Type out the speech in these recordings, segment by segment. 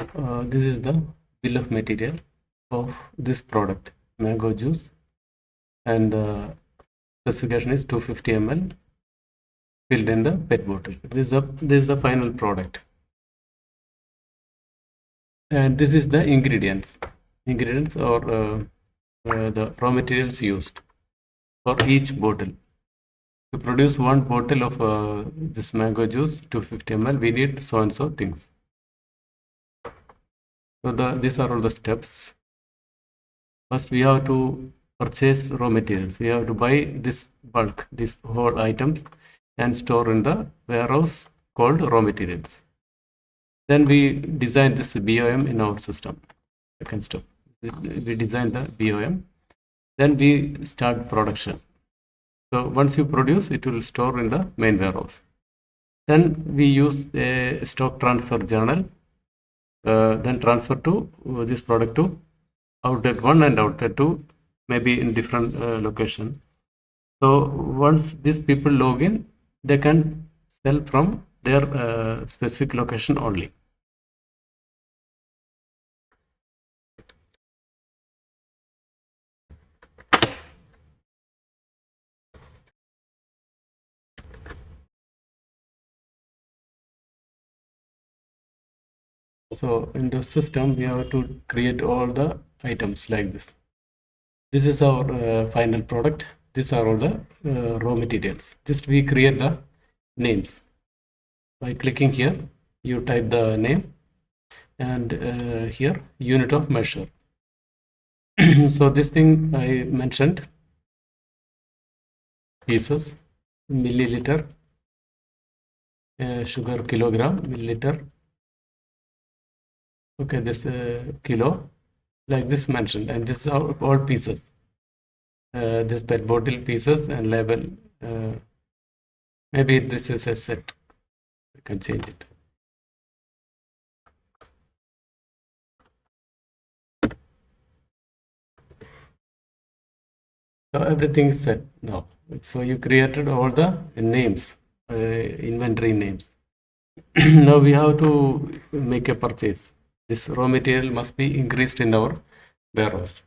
This is the bill of material of this product, mango juice, and the specification is 250 ml filled in the PET bottle. This is the final product, and this is the ingredients or the raw materials used for each bottle. To produce one bottle of this mango juice, 250 ml, we need so and so things. So these are all the steps. First, we have to purchase raw materials. We have to buy this bulk, these whole items, and store in the warehouse called raw materials. Then we design this BOM in our system. Second step, we design the BOM. Then we start production. So once you produce, it will store in the main warehouse. Then we use a stock transfer journal. Then transfer to this product to outlet 1 and outlet 2, maybe in different location. So once these people log in, they can sell from their specific location only. So in the system, we have to create all the items like this. This is our final product. These are all the raw materials. Just we create the names. By clicking here, you type the name, and here unit of measure. So this thing I mentioned, pieces, milliliter, sugar kilogram, milliliter. Okay, this kilo, like this mentioned, and this are all pieces. This PET bottle pieces and label. Maybe this is a set. I can change it. So everything is set now. So you created all the names, inventory names. Now we have to make a purchase. This raw material must be increased in our warehouse.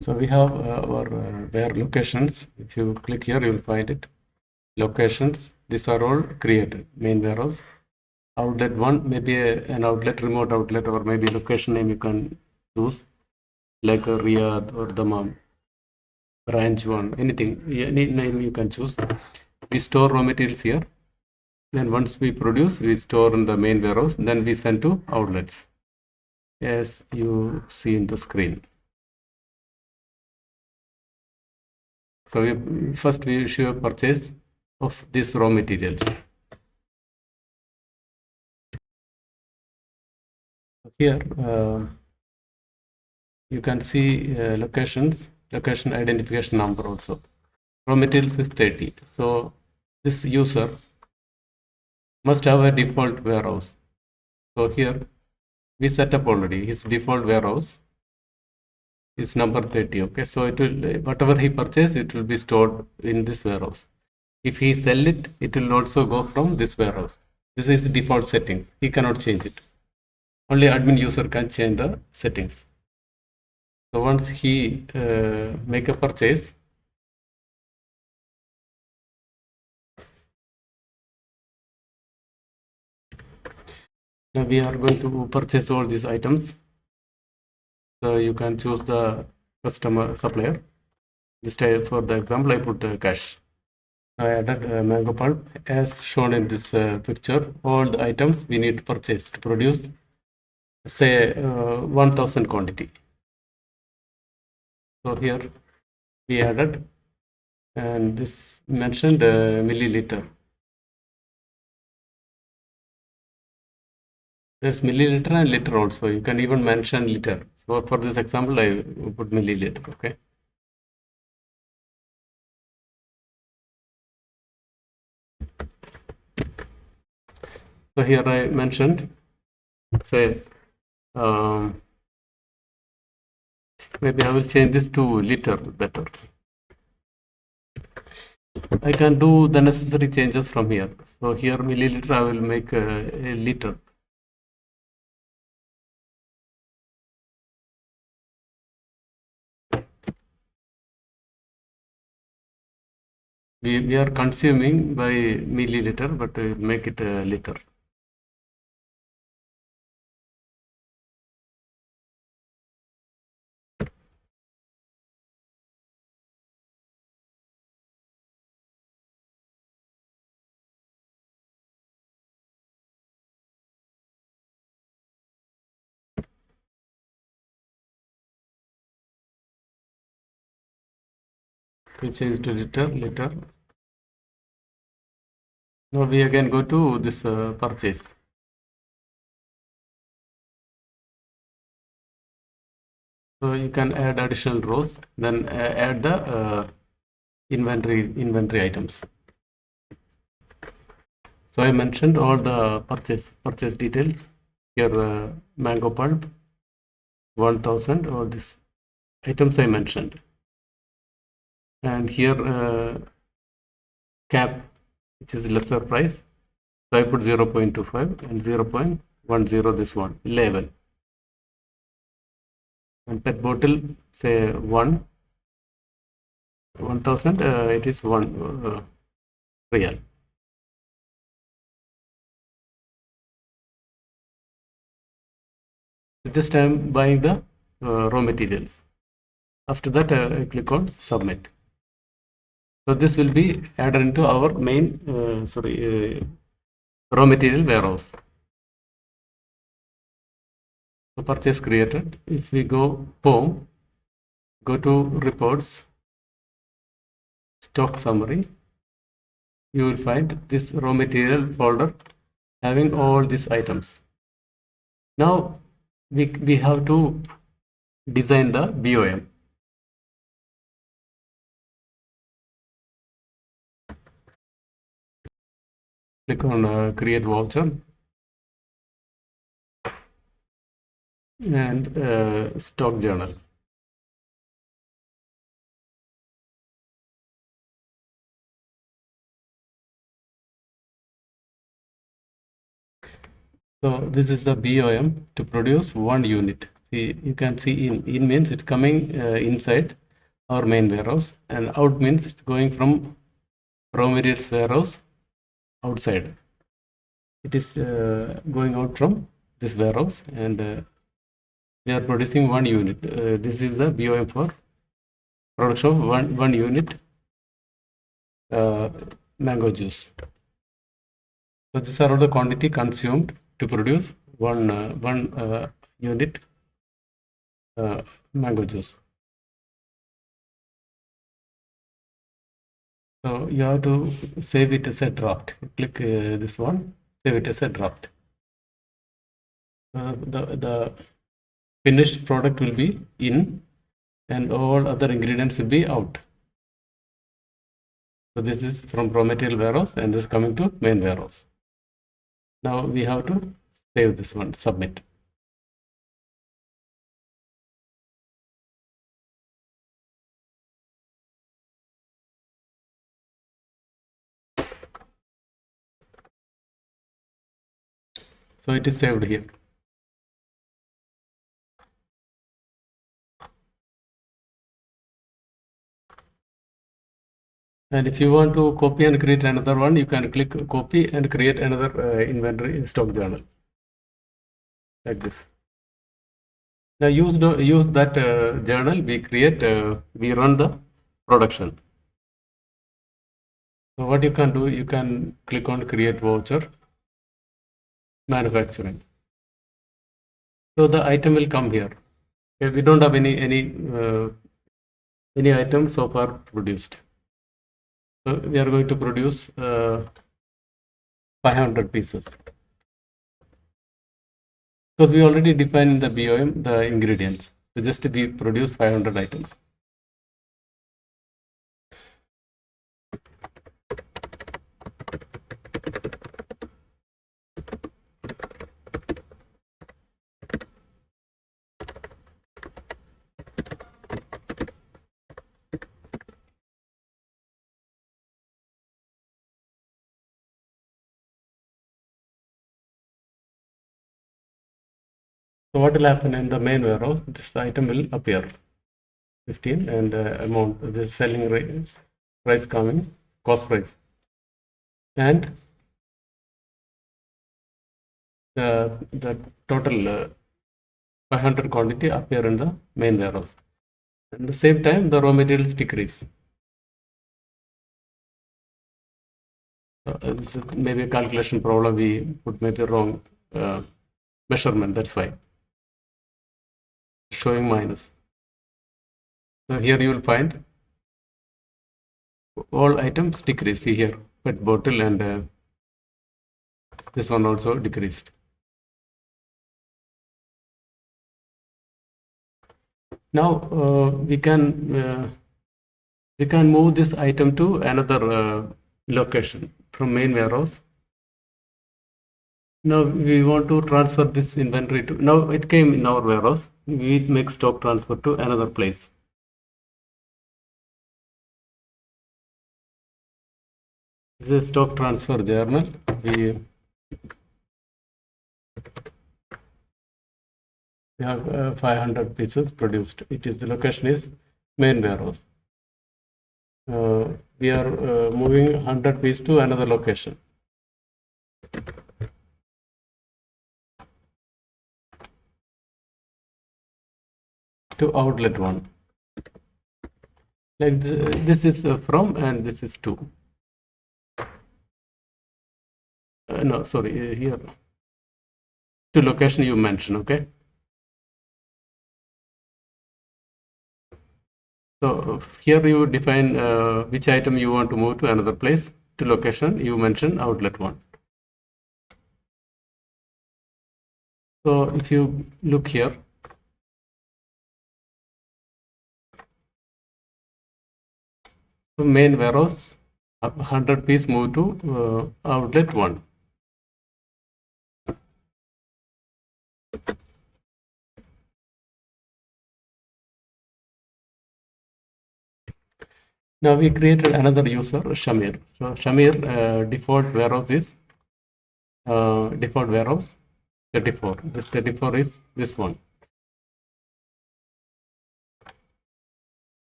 So we have our where locations. If you click here, you will find it. Locations. These are all created. Main warehouse. Outlet 1, maybe an outlet, remote outlet, or maybe location name you can choose, like Riyadh or Dammam. Branch 1, anything, any name you can choose. We store raw materials here. Then once we produce, we store in the main warehouse. Then we send to outlets, as you see in the screen. So first we issue a purchase of these raw materials. Here you can see location identification number also. Raw materials is 30. So this user must have a default warehouse. So here we set up already his default warehouse is number 30. Okay, so it will, whatever he purchase, it will be stored in this warehouse. If he sell it, it will also go from this warehouse. This is default settings. He cannot change it. Only admin user can change the settings. So once he make a purchase, now we are going to purchase all these items. So you can choose the customer supplier. This time, for the example, I put cash. I added mango pulp as shown in this picture. All the items we need to purchase to produce, say 1000 quantity. So here we added, and this mentioned milliliter. There's milliliter and liter also. You can even mention liter. So for this example, I put milliliter. Okay. So here I mentioned, say, Maybe I will change this to liter better. I can do the necessary changes from here. So here milliliter, I will make a liter. We are consuming by milliliter, but make it a liter. We change to liter. Now we again go to this purchase. So you can add additional rows, then add the inventory items. So I mentioned all the purchase details here. Mango pulp 1000, or this items I mentioned, and here cap, which is lesser price. So I put 0.25 and 0.10, this one 11, and pet bottle say 1000. It is 1 real. Just I am buying the raw materials. After that, I click on submit. So this will be added into our main raw material warehouse. So purchase created. If we go home, go to reports, stock summary, you will find this raw material folder having all these items. Now we have to design the BOM. Click on create voucher and stock journal. So this is the BOM to produce 1 unit. See, you can see in means it's coming inside our main warehouse, and out means it's going from raw materials warehouse outside. It is going out from this warehouse, and we are producing 1 unit. This is the BOM for production of one unit mango juice. So these are all the quantity consumed to produce one unit mango juice. So you have to save it as a draft. Click this one, save it as a draft. The finished product will be in, and all other ingredients will be out. So this is from raw material warehouse, and this is coming to main warehouse. Now we have to save this one, submit. So it is saved here. And if you want to copy and create another one, you can click copy and create another inventory stock journal like this. Now use that journal. We run the production. So what you can do, you can click on create voucher, manufacturing. So the item will come here. Okay, we don't have any item so far produced. So we are going to produce 500 pieces. Because we already defined in the BOM the ingredients. So just we produce 500 items. So what will happen in the main warehouse? This item will appear 15 and amount, the selling rate, price coming, cost price, and the total 500 quantity appear in the main warehouse. At the same time, the raw materials decrease. This is maybe a calculation problem. We put maybe wrong measurement. That's why showing minus. So here you will find all items decrease. See here, PET bottle and this one also decreased. Now we can move this item to another location from main warehouse. Now we want to transfer this inventory to, now it came in our warehouse. We make stock transfer to another place. This is stock transfer journal. We have 500 pieces produced. It is, the location is main warehouse. We are moving 100 pieces to another location. To outlet 1. Like this is from and this is to. No, sorry, here. To location you mentioned, okay? So here you define which item you want to move to another place. To location you mentioned outlet 1. So if you look here, the main warehouse 100 piece move to outlet 1. Now we created another user, Shamir. So Shamir default warehouse is default warehouse 34. This 34 is this one.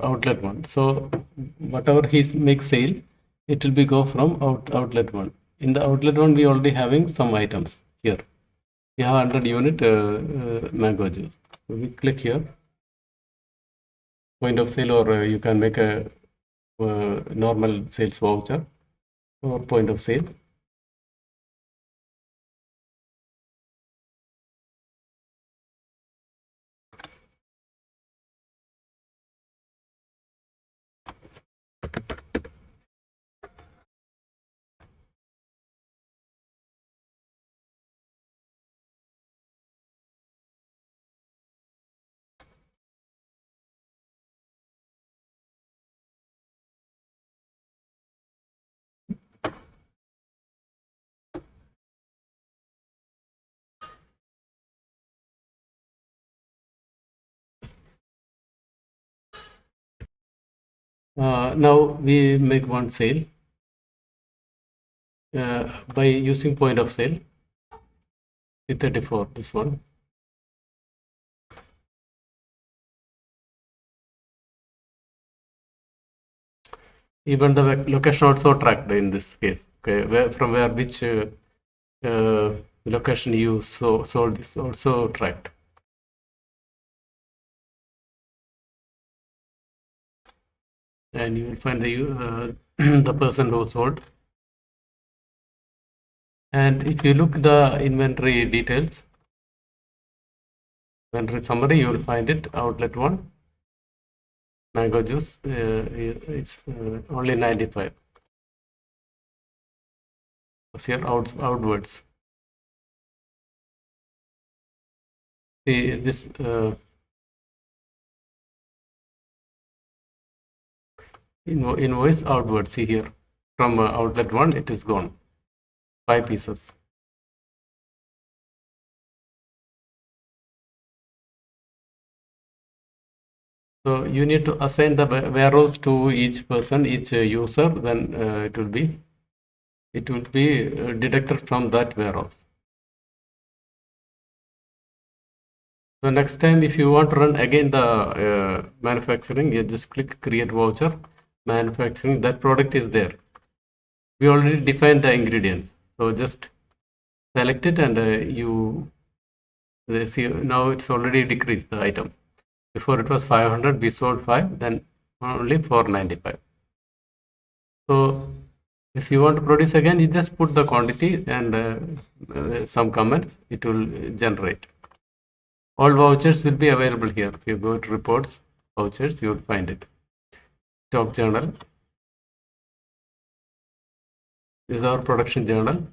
Outlet 1. So whatever he makes sale, it will be go from outlet 1. In the outlet 1, we already having some items here. We have 100 unit mango juice. So we click here, point of sale, or you can make a normal sales voucher or point of sale. Now we make one sale by using point of sale. 34, this one. Even the location also tracked in this case. Okay, which location you sold this also tracked. And you will find the the person who sold. And if you look the inventory details, inventory summary, you will find it outlet 1. Mango juice is only 95. Here outwards. See this invoice outwards. See here from outlet 1, it is gone. 5 pieces. So you need to assign the warehouse to each person, each user, then it will be it will be deducted from that warehouse. So next time, if you want to run again the manufacturing, you just click create voucher, manufacturing, that product is there. We already defined the ingredients. So just select it and you see now it's already decreased the item. Before it was 500, we sold 5, then only 495. So if you want to produce again, you just put the quantity and some comments, it will generate. All vouchers will be available here. If you go to reports, vouchers, you will find it. Stock journal. This is our production journal.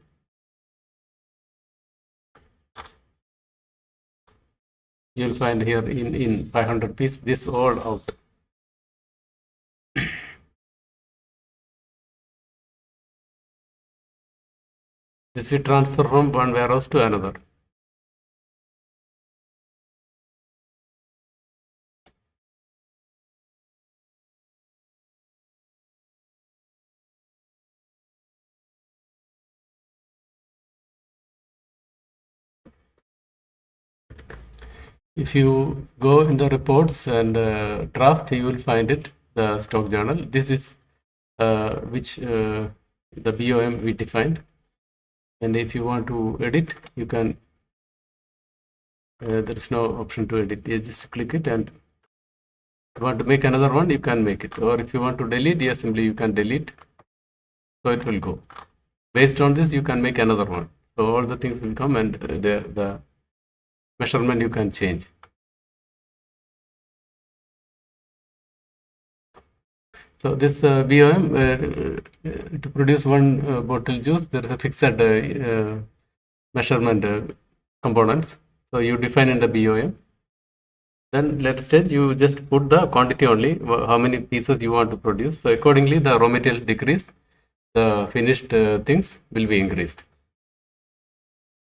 You will find here in 500 piece, this all out. This we transfer from one warehouse to another. If you go in the reports and draft, you will find it, the stock journal. This is which the BOM we defined. And if you want to edit, you can, there is no option to edit. You just click it, and if you want to make another one, you can make it. Or if you want to delete, yes, simply you can delete. So it will go. Based on this, you can make another one. So all the things will come, and the measurement you can change. So this BOM, to produce one bottle juice, there is a fixed measurement components. So you define in the BOM. Then later stage, you just put the quantity only, how many pieces you want to produce. So accordingly, the raw material decrease, the finished things will be increased.